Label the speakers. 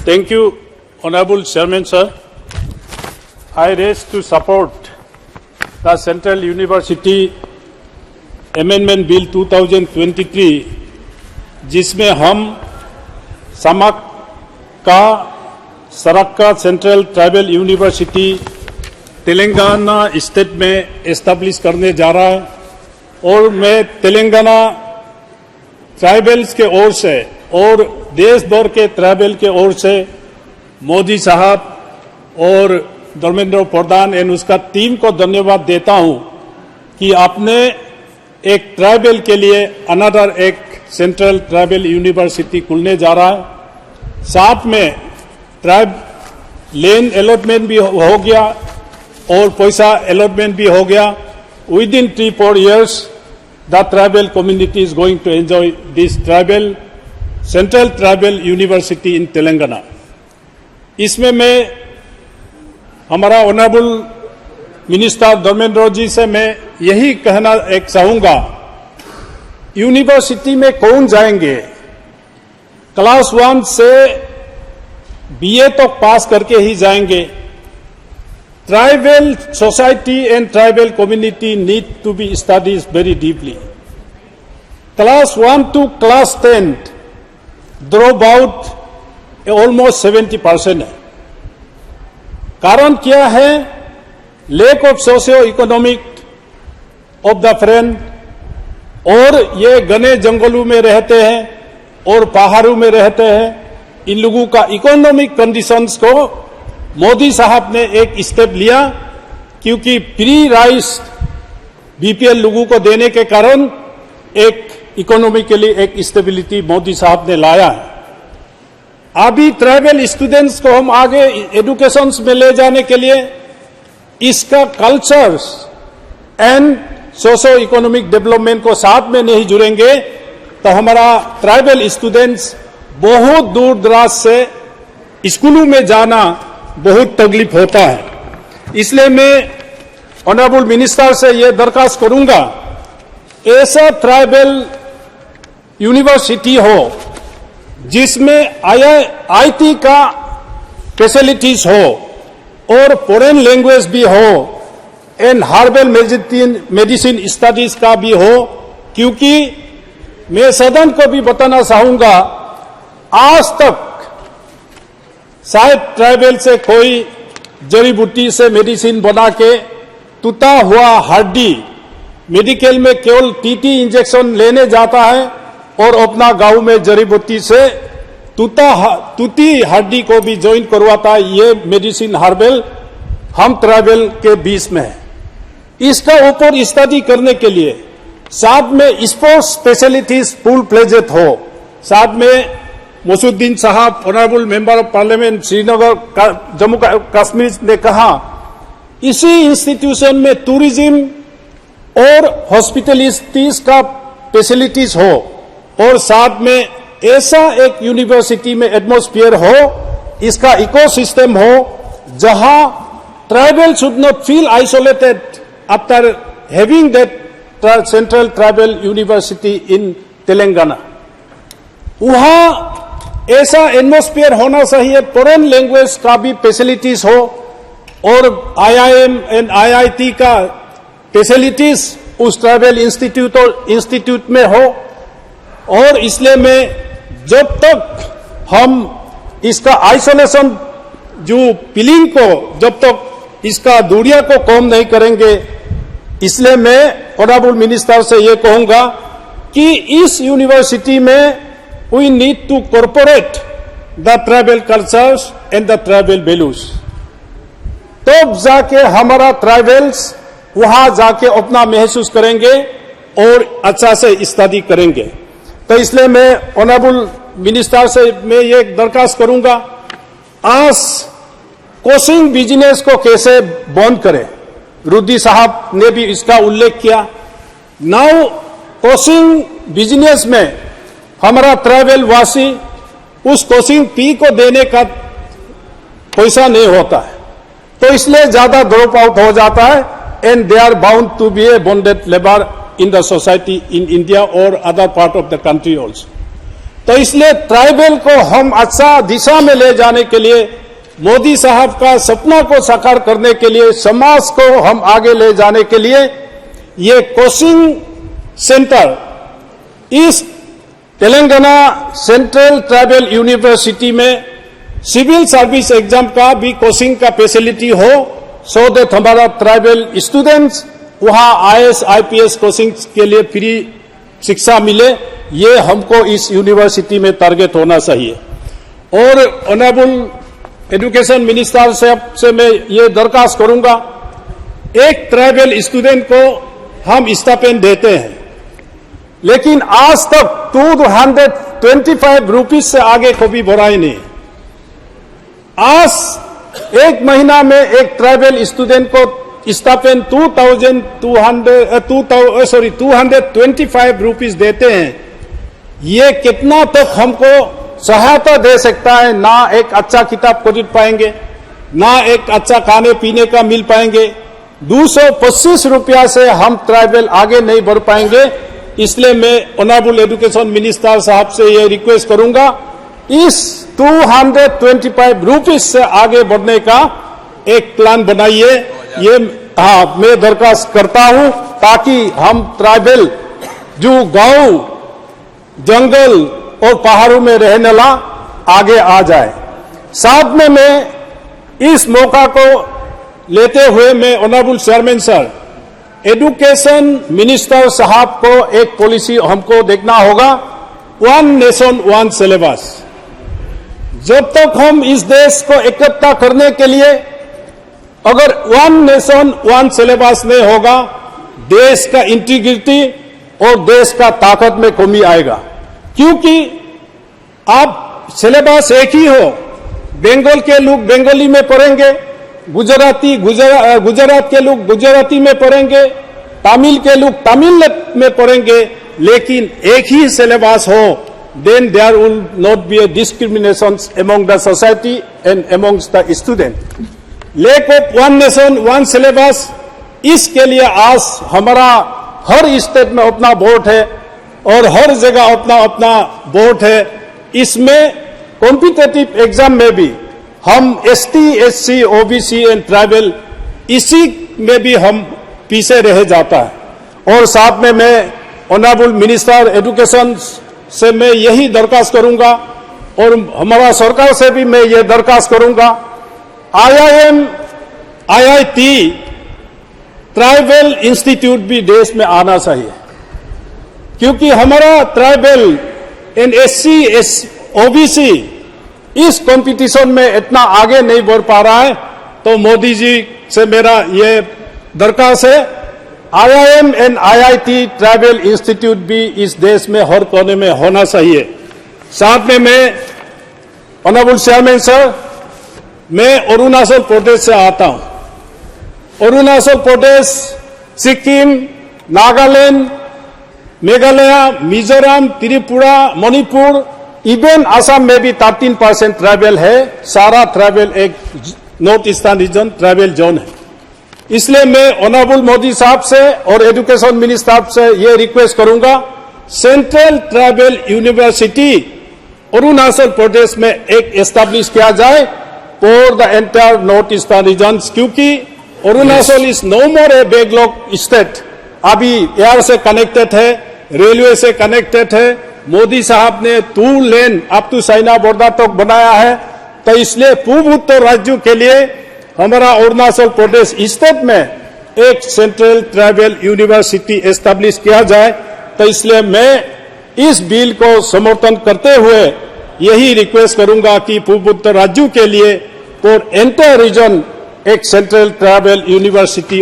Speaker 1: Thank you, Honorable Chairman, sir. I raise to support the Central University Amendment Bill 2023, जिसमें हम समक का सरक्का central tribal university Telangana state में establish करने जा रहा है और मैं तेलंगाना ट्राइबल्स के ओर से और देश भर के ट्राइबल के ओर से मोदी साहब और धर्मेंद्र प्रधान एंड उसका टीम को धन्यवाद देता हूं कि आपने एक ट्राइबल के लिए अनदर एक सेंट्रल ट्राइबल यूनिवर्सिटी खुलने जा रहा है। साथ में ट्राइब लैंड अलॉटमेंट भी हो गया और पैसा अलॉटमेंट भी हो गया। With in 3-4 years the tribal community is going to enjoy this central tribal university in Telangana। इसमें मैं हमारा ऑनरेबल मिनिस्टर धर्मेंद्र जी से मैं यही कहना एक चाहूंगा, यूनिवर्सिटी में कौन जाएंगे? क्लास 1 से बीए तो पास करके ही जाएंगे। Tribal society and tribal community need to be studied very deeply. Class 1 to class 10 drop out almost 70% है। कारण क्या है? Lack of socio economic of the friend, और ये घने जंगलों में रहते हैं और पहाड़ों में रहते हैं। इन लोगों का इकोनॉमिक कंडीशंस को मोदी साहब ने एक स्टेप लिया, क्योंकि प्री राइस बीपीएल लोगों को देने के कारण एक इकोनॉमिकली एक स्टेबिलिटी मोदी साहब ने लाया है। अभी ट्राइबल स्टूडेंट्स को हम आगे एजुकेशन में ले जाने के लिए इसका culture and socio economic development को साथ में नहीं जुड़ेंगे तो हमारा ट्राइबल स्टूडेंट्स बहुत दूर दराज से स्कूलों में जाना बहुत तकलीफ होता है। इसलिए मैं ऑनरेबल मिनिस्टर से यह दरखास्त करूंगा, ऐसा ट्राइबल यूनिवर्सिटी हो जिसमें आईटी का फैसिलिटीज हो और फॉरेन लैंग्वेज भी हो एंड हर्बल मेडिसिन स्टडीज का भी हो। क्योंकि मैं सदन को भी बताना चाहूंगा, आज तक शायद ट्राइबल से कोई जड़ी बूटी से मेडिसिन बना के टूटा हुआ हड्डी मेडिकल में केवल टीटी इंजेक्शन लेने जाता है और अपना गांव में जड़ी बूटी से टूटी हड्डी को भी ज्वाइन करवाता है। ये मेडिसिन हर्बल हम ट्राइबल के बीच में है। इसका ऊपर स्टडी करने के लिए साथ में स्पोर्ट्स स्पेशलिटीज फुल फ्लेजेड हो। साथ में मसूद्दीन साहब honourable member of parliament Srinagar Jammu Kashmir ने कहा, इसी इंस्टीट्यूशन में टूरिज्म और हॉस्पिटलिटीज का फैसिलिटीज हो और साथ में ऐसा एक यूनिवर्सिटी में एटमॉस्फेयर हो, इसका इकोसिस्टम हो जहां tribal should not feel isolated after having that central tribal university in Telangana. वहां ऐसा एटमॉस्फेयर होना चाहिए, फॉरेन लैंग्वेज का भी फैसिलिटीज हो और आईआईएम एंड आईआईटी का फैसिलिटीज उस ट्राइबल इंस्टीट्यूट में हो। और इसलिए मैं जब तक हम इसका आइसोलेशन जो फीलिंग को जब तक इसका दूरिया को कम नहीं करेंगे, इसलिए मैं ऑनरेबल मिनिस्टर से ये कहूंगा कि इस यूनिवर्सिटी में we need to incorporate the tribal cultures and the tribal values। तब जाके हमारा ट्राइबल्स वहां जाके अपना महसूस करेंगे और अच्छा से स्टडी करेंगे। तो इसलिए मैं ऑनरेबल मिनिस्टर से मैं ये दरखास्त करूंगा, आज कोचिंग बिजनेस को कैसे बंद करें। रुद्दी साहब ने भी इसका उल्लेख किया। नाउ कोचिंग बिजनेस में हमारा ट्राइबल वासी उस कोचिंग फी को देने का पैसा नहीं होता है, तो इसलिए ज्यादा ड्रॉप आउट हो जाता है and they are bound to be a bonded labour in the society in India or other part of the country also. तो इसलिए ट्राइबल को हम अच्छा दिशा में ले जाने के लिए, मोदी साहब का सपना को साकार करने के लिए, समाज को हम आगे ले जाने के लिए ये कोचिंग सेंटर इस तेलंगाना सेंट्रल ट्राइबल यूनिवर्सिटी में सिविल सर्विस एग्जाम का भी कोचिंग का फैसिलिटी हो, सो दैट हमारा ट्राइबल स्टूडेंट्स वहां IAS IPS कोचिंग के लिए फ्री शिक्षा मिले। ये हमको इस यूनिवर्सिटी में टारगेट होना चाहिए। और ऑनरेबल एजुकेशन मिनिस्टर से मैं ये दरखास्त करूंगा, एक ट्राइबल स्टूडेंट को हम स्टाइपेंड देते हैं, लेकिन आज तक 225 रुपीज से आगे कभी बढ़ाई नहीं। आज एक महीना में एक ट्राइबल स्टूडेंट को स्टाइपेंड 225 रुपीज देते हैं। ये कितना तक हमको सहायता दे सकता है? ना एक अच्छा किताब खरीद पाएंगे, ना एक अच्छा खाने पीने का मिल पाएंगे। 225 रुपया से हम ट्राइबल आगे नहीं बढ़ पाएंगे। इसलिए मैं ऑनरेबल एजुकेशन मिनिस्टर साहब से ये रिक्वेस्ट करूंगा, इस 225 रुपीज से आगे बढ़ने का एक प्लान बनाइए। ये मैं दरखास्त करता हूं, ताकि हम ट्राइबल जो गांव, जंगल और पहाड़ों में रहने वाला आगे आ जाए। साथ में मैं इस मौका को लेते हुए मैं honourable chairman sir, education minister साहब को एक पॉलिसी हमको देखना होगा, 1 नेशन 1 सिलेबस। जब तक हम इस देश को इकट्ठा करने के लिए अगर 1 नेशन 1 सिलेबस नहीं होगा, देश का इंटीग्रिटी और देश का ताकत में कमी आएगा। क्योंकि आप सिलेबस एक ही हो, बंगाल के लोग बंगाली में पढ़ेंगे, गुजरात के लोग गुजराती में पढ़ेंगे, तमिल के लोग तमिल में पढ़ेंगे, लेकिन एक ही सिलेबस हो, then there will not be a discrimination among the society and amongst the student. Lack of 1 nation 1 syllabus, इसके लिए आज हमारा हर स्टेट में अपना बोर्ड है और हर जगह अपना अपना बोर्ड है। इसमें कॉम्पिटिटिव एग्जाम में भी हम ST, SC, OBC and tribal इसी में भी हम पीछे रह जाता है। और साथ में मैं ऑनरेबल मिनिस्टर एजुकेशन से मैं यही दरखास्त करूंगा और हमारा सरकार से भी मैं ये दरखास्त करूंगा, IIM, IIT, ट्राइबल इंस्टीट्यूट भी देश में आना चाहिए। क्योंकि हमारा ट्राइबल एंड SC, OBC इस कंपटीशन में इतना आगे नहीं बढ़ पा रहा है। तो मोदी जी से मेरा ये दरखास्त है, IIM and IIT tribal institute भी इस देश में हर कोने में होना चाहिए। साथ में मैं ऑनरेबल चेयरमैन सर, मैं अरुणाचल प्रदेश से आता हूं। अरुणाचल प्रदेश, सिक्किम, नागालैंड, मेघालय, मिजोरम, त्रिपुरा, मणिपुर, इवन असम में भी 13% ट्राइबल है। सारा ट्राइबल एक north eastern reason tribal zone है। इसलिए मैं ऑनरेबल मोदी साहब से और एजुकेशन मिनिस्टर साहब से ये रिक्वेस्ट करूंगा, central tribal university Arunachal Pradesh में एक एस्टैब्लिश किया जाए for the entire north eastern region. क्योंकि Arunachal is no more a backlog state, अभी एयर से कनेक्टेड है, रेलवे से कनेक्टेड है। मोदी साहब ने 2 lane up to China border तक बनाया है। तो इसलिए पूर्व उत्तर राज्यों के लिए हमारा अरुणाचल प्रदेश स्टेट में एक सेंट्रल ट्राइबल यूनिवर्सिटी एस्टैब्लिश किया जाए। तो इसलिए मैं इस बिल को समर्थन करते हुए यही रिक्वेस्ट करूंगा कि पूर्व उत्तर राज्यों के लिए फॉर एंटायर रीजन एक सेंट्रल ट्राइबल यूनिवर्सिटी